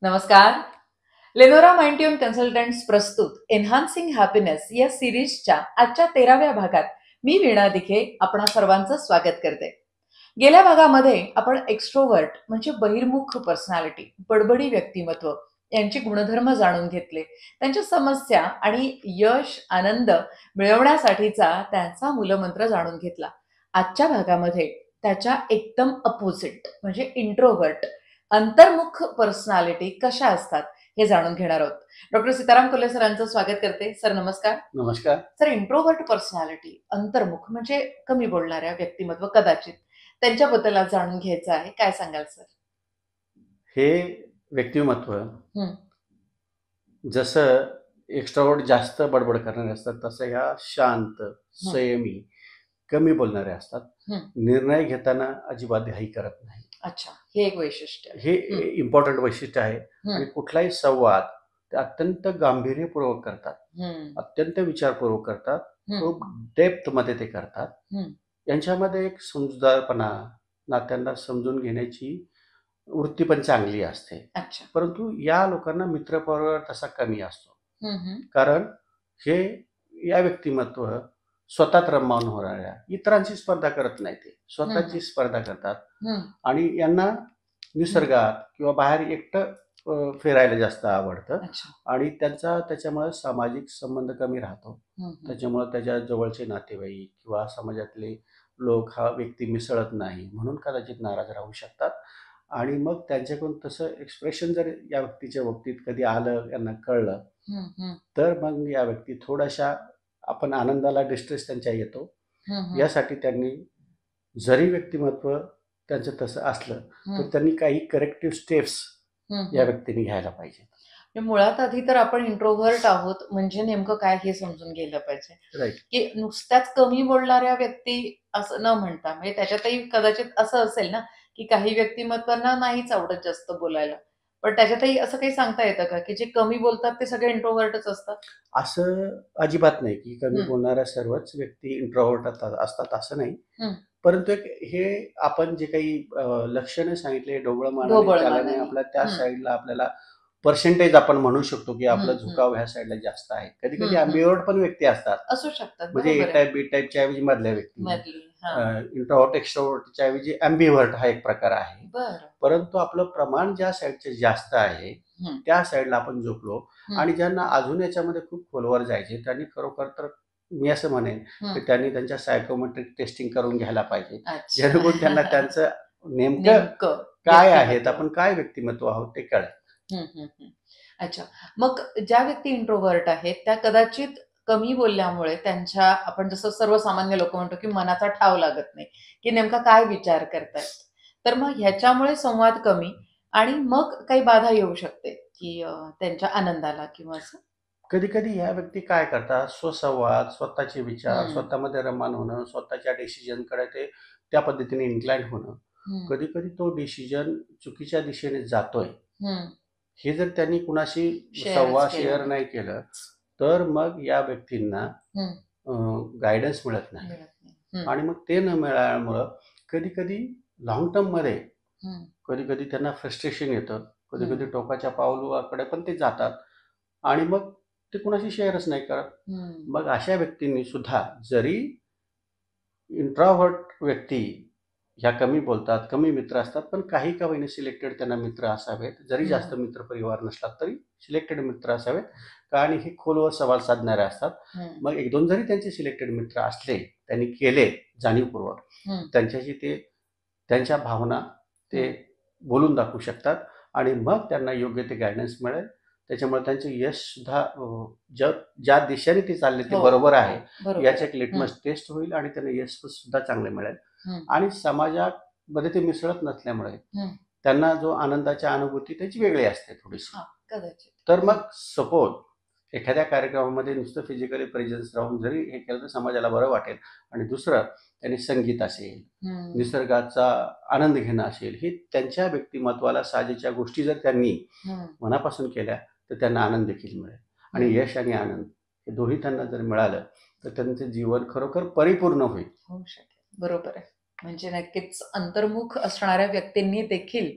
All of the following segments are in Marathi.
नमस्कार. लेनोरा माइंडट्यून कन्सल्टंट्स प्रस्तुत एन्हान्सिंग हॅपीनेस या सिरीजच्या आजच्या 13व्या भागात मी वीणा दिखे आपणा सर्वांचं स्वागत करते. गेल्या भागामध्ये आपण एक्स्ट्रोवर्ट म्हणजे बहिर्मुख पर्सनॅलिटी, बडबडी व्यक्तिमत्व यांची गुणधर्म जाणून घेतले, त्यांच्या समस्या आणि यश आनंद मिळवण्यासाठीचा त्यांचा मूलमंत्र जाणून घेतला. आजच्या भागामध्ये त्याच्या एकदम अपोजिट म्हणजे इंट्रोवर्ट अंतर्मुख पर्सनॅलिटी कशा असतात हे जाणून घेणार आहोत. डॉक्टर सीताराम कोल्हे सरांचं स्वागत करते. सर नमस्कार. नमस्कार. सर, इंट्रोवर्ट पर्सनॅलिटी अंतर्मुख म्हणजे कमी बोलणाऱ्या व्यक्तिमत्व कदाचित त्यांच्याबद्दल आज जाणून घ्यायचं आहे. काय सांगाल सर? हे व्यक्तिमत्व जसं एक्स्ट्रावर्ट जास्त बडबड करणारे असतात तसं ह्या शांत, संयमी, कमी बोलणारे असतात. निर्णय घेताना अजिबात घाई करत नाही. अच्छा, हे एक वैशिष्ट्य आहे. हे इम्पॉर्टंट वैशिष्ट्य आहे. आणि कुठलाही संवाद ते अत्यंत गांभीर्यपूर्वक करतात, अत्यंत विचारपूर्वक करतात, खूप डेप्थ मध्ये ते करतात. यांच्यामध्ये एक समजूतदारपणा, नात्यांना समजून घेण्याची वृत्ती पण चांगली असते. अच्छा. परंतु या लोकांना मित्रपरिवार तसा कमी असतो. कारण हे या व्यक्तिमत्व स्वतःत रममाण होणाऱ्या इतरांची स्पर्धा करत नाही, ते स्वतःची स्पर्धा करतात. आणि यांना निसर्गात किंवा बाहेर एकटं फिरायला जास्त आवडतं. आणि त्याच्यामुळे सामाजिक संबंध कमी राहतो. त्याच्यामुळे त्याच्या जवळचे नातेवाईक किंवा समाजातले लोक हा व्यक्ती मिसळत नाही म्हणून कदाचित नाराज राहू शकतात. आणि मग त्यांच्याकडून तसं एक्सप्रेशन जर या व्यक्तीच्या बाबतीत कधी आलं, यांना कळलं, तर मग या व्यक्ती थोड्याशा आपण आनंदाला डिस्ट्रेस त्यांच्या येतो. यासाठी त्यांनी जरी व्यक्तिमत्व त्यांचं तसं असलं तर त्यांनी काही करेक्टिव्ह स्टेप्स या व्यक्तीने घ्यायला पाहिजे. मुळात आधी तर आपण इंट्रोव्हर्ट आहोत म्हणजे नेमकं काय हे समजून गेलं पाहिजे. राईट. की नुसत्याच कमी बोलणाऱ्या व्यक्ती असं न म्हणता, म्हणजे त्याच्यातही कदाचित असं असेल ना की काही व्यक्तिमत्वांना नाहीच आवडत जास्त बोलायला, पण त्याच्यातही असं काही सांगता येतं का की जे कमी बोलतात ते सगळे इंट्रोव्हर्टच असतात? असं अजिबात नाही की कमी बोलणाऱ्या सर्वच व्यक्ती इंट्रोव्हर्ट असतात, असं नाही. परंतु हे आपण जे काही लक्षणे सांगितले, ढोबळमानाने आपल्या त्या साईडला आपल्याला पर्सेंटेज आपण म्हणू शकतो की आपला झुकाव ह्या साईडला जास्त आहे. कधी कधी अम्बिवर्ट पण व्यक्ती असतात, असू शकतात, म्हणजे ए टाईप बी टाईपच्या ऐवजी मधल्या व्यक्ती. इंट्रोव्हर्ट एक्स्ट्रोव्हर्टच्या ऐवजी अम्बिवर्ट हा एक प्रकार आहे. परंतु आपलं प्रमाण ज्या साईडचे जास्त आहे त्या साईडला आपण झुकलो. आणि ज्यांना अजून याच्यामध्ये खूप खोलवर जायचे त्यांनी खरोखर तर मी असं म्हणेन की त्यांनी त्यांच्या सायकोमेट्रिक टेस्टिंग करून घ्यायला पाहिजे, जेणेकरून त्यांना त्यांचं नेमकं काय आहेत, आपण काय व्यक्तिमत्व आहोत ते कळेल. अच्छा, मग ज्या व्यक्ती इंट्रोव्हर्ट आहेत त्या कदाचित कमी बोलल्यामुळे त्यांच्या, आपण जसं सर्वसामान्य लोक म्हणतो की मनाचा ठाव लागत नाही की नेमका काय विचार करतायत, तर मग ह्याच्यामुळे संवाद कमी आणि मग काही बाधा येऊ शकते की त्यांच्या आनंदाला किंवा असं. कधी कधी ह्या व्यक्ती काय करतात, स्वसंवाद, स्वतःचे विचार, स्वतःमध्ये रममाण होणं, स्वतःच्या डिसिजनकडे ते त्या पद्धतीने इन्क्लाइंड होणं. कधी कधी तो डिसिजन चुकीच्या दिशेने जातोय हे जर त्यांनी कुणाशी संवाद शेअर नाही केलं तर मग या व्यक्तींना गायडन्स मिळत नाही. आणि मग ते न मिळाल्यामुळं कधी कधी लॉंग टर्म मध्ये कधी कधी त्यांना फ्रस्ट्रेशन येतं, कधी कधी टोकाच्या पावलाकडे पण ते जातात आणि मग ते कुणाशी शेअरच नाही करत. मग अशा व्यक्तींनी सुद्धा, जरी इंट्रोव्हर्ट व्यक्ती ह्या कमी बोलतात, कमी मित्र असतात, पण काही का होईना सिलेक्टेड त्यांना मित्र असावेत. जरी जास्त मित्र परिवार नसला तरी सिलेक्टेड मित्र असावेत, आणि हे खोलवर संवाद साधणारे असतात. मग एक दोन जरी त्यांचे सिलेक्टेड मित्र असले, त्यांनी केले जाणीवपूर्वक, त्यांच्याशी ते त्यांच्या भावना ते बोलून दाखवू शकतात आणि मग त्यांना योग्य ते गायडन्स मिळेल. त्याच्यामुळे त्यांचं यश सुद्धा ज्या दिशेने ते चालले ते बरोबर आहे याचे एक लिटमस टेस्ट होईल आणि त्यांना यश सुद्धा चांगले मिळेल. आणि समाजामध्ये ते मिसळत नसल्यामुळे त्यांना जो आनंदाची अनुभूती त्याची वेगळी असते थोडीशी. तर मग सपोज एखाद्या कार्यक्रमामध्ये नुसतं फिजिकली प्रेझेन्स राहून जरी हे केलं तर समाजाला बरं वाटेल. आणि दुसरं, त्यांनी संगीत असेल, निसर्गाचा आनंद घेणं असेल, हे त्यांच्या व्यक्तिमत्वाला साजेच्या गोष्टी जर त्यांनी मनापासून केल्या तर त्यांना आनंद देखील मिळेल. आणि यश आणि आनंद हे दोन्ही त्यांना जर मिळालं तर त्यांचं जीवन खरोखर परिपूर्ण होईल. होऊ शकेल. बरोबर आहे. म्हणजे नक्कीच अंतर्मुख असणाऱ्या व्यक्तींनी देखील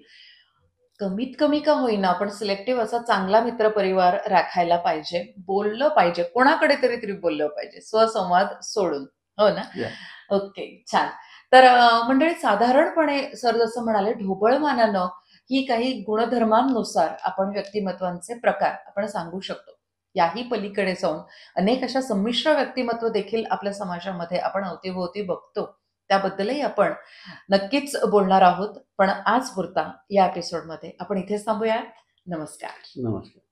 कमीत कमी का होईना आपण सिलेक्टिव्ह असा चांगला मित्रपरिवार राखायला पाहिजे. बोललं पाहिजे. कोणाकडे तरी बोललं पाहिजे. स्वसंवाद सोडून. हो ना? या. ओके. छान. तर मंडळी साधारणपणे सर जसं म्हणाले ढोबळमानानं ही काही गुणधर्मांनुसार आपण व्यक्तिमत्वांचे प्रकार आपण सांगू शकतो. याही पलीकडे जाऊन अनेक अशा संमिश्र व्यक्तिमत्व देखील आपल्या समाजामध्ये आपण अवतीभोवती बघतो. त्याबद्दलही आपण नक्कीच बोलणार आहोत. पण आजपुरता या एपिसोडमध्ये आपण इथेच थांबूया. नमस्कार. नमस्कार.